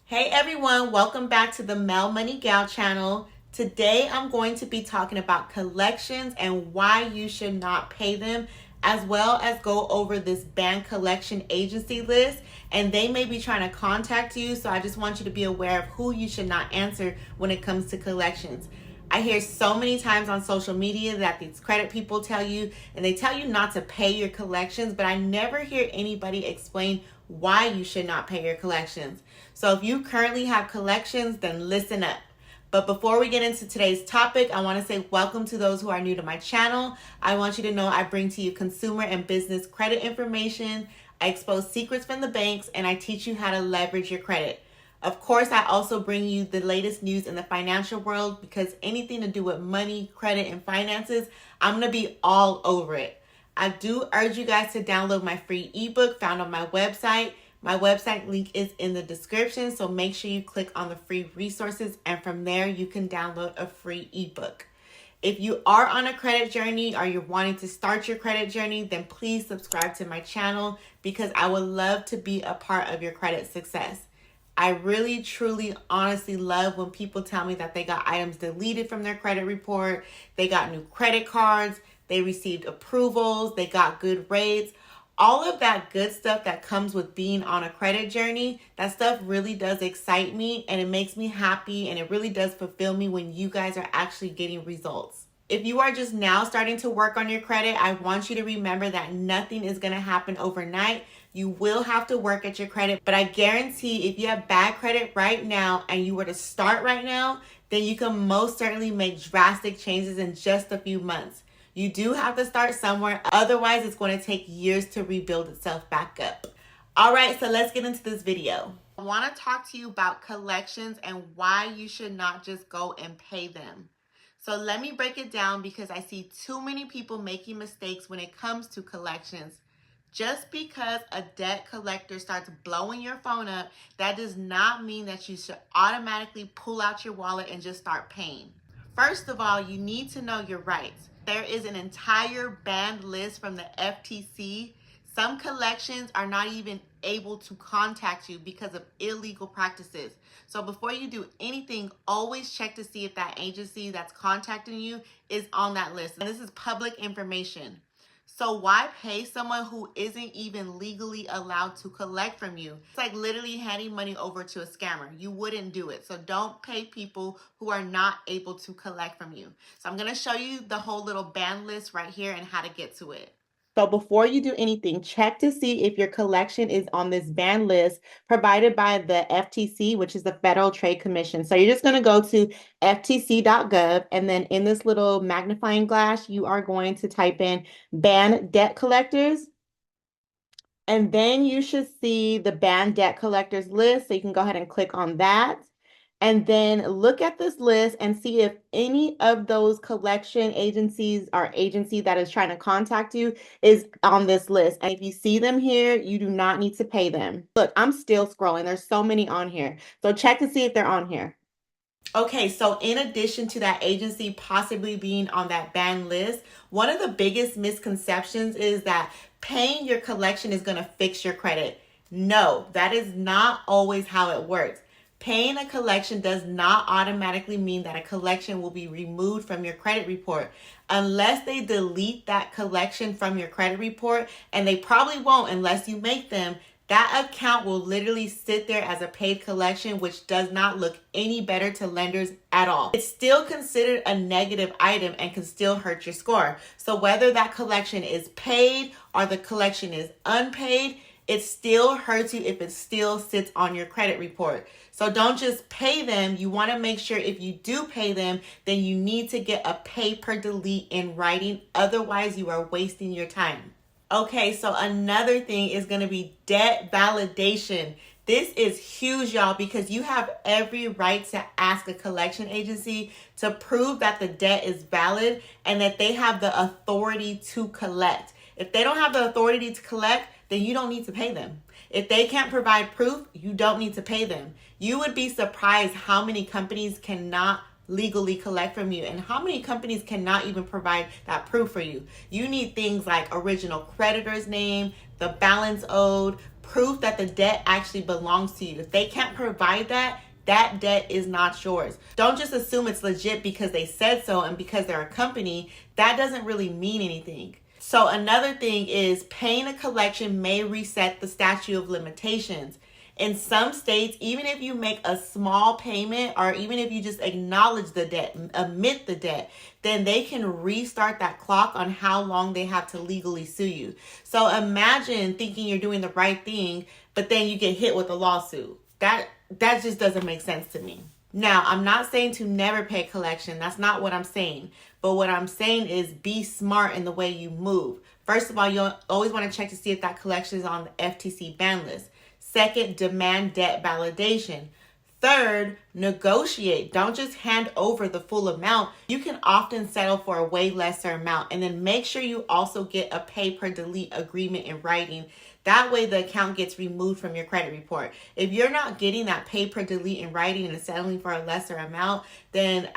Hey everyone, welcome back to the Mel Money Gal channel. Today I'm going to be talking about collections and why you should not pay them, as well as go over this banned collection agency list, and they may be trying to contact you, so I just want you to be aware of who you should not answer when it comes to collections. I hear so many times on social media that these credit people tell you, and they tell you not to pay your collections, but I never hear anybody explain why you should not pay your collections. So if you currently have collections, then listen up. But before we get into today's topic, I want to say welcome to those who are new to my channel. I want you to know I bring to you consumer and business credit information. I expose secrets from the banks, and I teach you how to leverage your credit. Of course, I also bring you the latest news in the financial world, because anything to do with money, credit, and finances, I'm going to be all over it. I do urge you guys to download my free ebook found on my website. My website link is in the description, so make sure you click on the free resources, and from there you can download a free ebook. If you are on a credit journey or you're wanting to start your credit journey, then please subscribe to my channel, because I would love to be a part of your credit success. I really, truly, honestly love when people tell me that they got items deleted from their credit report, they got new credit cards, they received approvals, they got good rates. All of that good stuff that comes with being on a credit journey, that stuff really does excite me, and it makes me happy, and it really does fulfill me when you guys are actually getting results. If you are just now starting to work on your credit, I want you to remember that nothing is going to happen overnight. You will have to work at your credit, but I guarantee if you have bad credit right now and you were to start right now, then you can most certainly make drastic changes in just a few months. You do have to start somewhere, otherwise it's going to take years to rebuild itself back up. All right, so let's get into this video. I want to talk to you about collections and why you should not just go and pay them. So let me break it down, because I see too many people making mistakes when it comes to collections. Just because a debt collector starts blowing your phone up, that does not mean that you should automatically pull out your wallet and just start paying. First of all, you need to know your rights. There is an entire banned list from the FTC. Some collections are not even able to contact you because of illegal practices. So before you do anything, always check to see if that agency that's contacting you is on that list. And this is public information. So why pay someone who isn't even legally allowed to collect from you? It's like literally handing money over to a scammer. You wouldn't do it. So don't pay people who are not able to collect from you. So I'm going to show you the whole little ban list right here and how to get to it. So before you do anything, check to see if your collection is on this ban list provided by the FTC, which is the Federal Trade Commission. So you're just going to go to ftc.gov, and then in this little magnifying glass, you are going to type in ban debt collectors. And then you should see the ban debt collectors list. So you can go ahead and click on that. And then look at this list and see if any of those collection agencies or agency that is trying to contact you is on this list. And if you see them here, you do not need to pay them. Look, I'm still scrolling. There's so many on here. So check to see if they're on here. Okay, so in addition to that agency possibly being on that ban list, one of the biggest misconceptions is that paying your collection is going to fix your credit. No, that is not always how it works. Paying a collection does not automatically mean that a collection will be removed from your credit report unless they delete that collection from your credit report, and they probably won't unless you make them. That account will literally sit there as a paid collection, which does not look any better to lenders at all. It's still considered a negative item and can still hurt your score. So whether that collection is paid or the collection is unpaid, it still hurts you if it still sits on your credit report. So don't just pay them. You want to make sure if you do pay them, then you need to get a pay per delete in writing. Otherwise, you are wasting your time. Okay, so another thing is going to be debt validation. This is huge, y'all, because you have every right to ask a collection agency to prove that the debt is valid and that they have the authority to collect. If they don't have the authority to collect, then you don't need to pay them. If they can't provide proof, you don't need to pay them. You would be surprised how many companies cannot legally collect from you and how many companies cannot even provide that proof for you. You need things like original creditor's name, the balance owed, proof that the debt actually belongs to you. If they can't provide that, that debt is not yours. Don't just assume it's legit because they said so and because they're a company. That doesn't really mean anything. So another thing is paying a collection may reset the statute of limitations. In some states, even if you make a small payment or even if you just acknowledge the debt, admit the debt, then they can restart that clock on how long they have to legally sue you. So imagine thinking you're doing the right thing, but then you get hit with a lawsuit. That just doesn't make sense to me. Now, I'm not saying to never pay collection. That's not what I'm saying. But what I'm saying is be smart in the way you move. First of all, you always want to check to see if that collection is on the FTC ban list. Second, demand debt validation. Third, negotiate. Don't just hand over the full amount. You can often settle for a way lesser amount. And then make sure you also get a pay per delete agreement in writing. That way the account gets removed from your credit report. If you're not getting that pay per delete in writing and settling for a lesser amount, then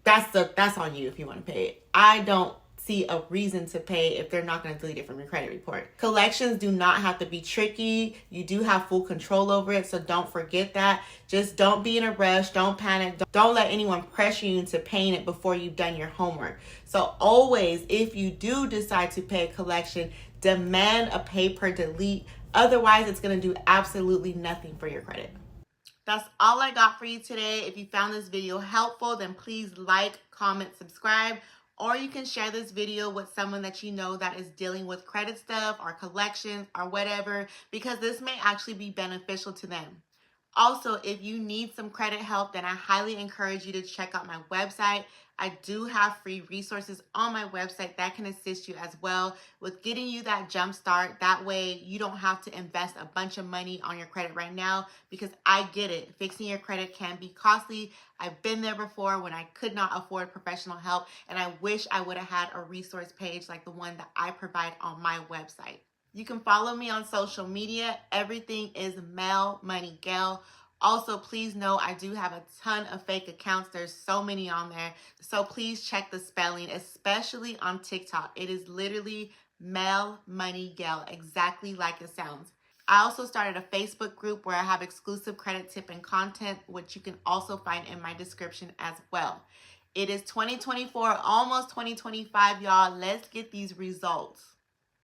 that's on you if you want to pay it. I don't see a reason to pay if they're not going to delete it from your credit report. Collections do not have to be tricky. You do have full control over it, so don't forget that. Just don't be in a rush. Don't panic. Don't let anyone pressure you into paying it before you've done your homework. So always, if you do decide to pay a collection, demand a pay per delete. Otherwise, it's going to do absolutely nothing for your credit. That's all I got for you today. If you found this video helpful, then please like, comment, subscribe. Or you can share this video with someone that you know that is dealing with credit stuff or collections or whatever, because this may actually be beneficial to them. Also, if you need some credit help, then I highly encourage you to check out my website. I do have free resources on my website that can assist you as well with getting you that jump start. That way you don't have to invest a bunch of money on your credit right now, because I get it. Fixing your credit can be costly. I've been there before when I could not afford professional help, and I wish I would have had a resource page like the one that I provide on my website. You can follow me on social media. Everything is Mel Money Gal. Also, please know I do have a ton of fake accounts. There's so many on there. So please check the spelling, especially on TikTok. It is literally Mel Money Gal, exactly like it sounds. I also started a Facebook group where I have exclusive credit tip and content, which you can also find in my description as well. It is 2024, almost 2025, y'all. Let's get these results.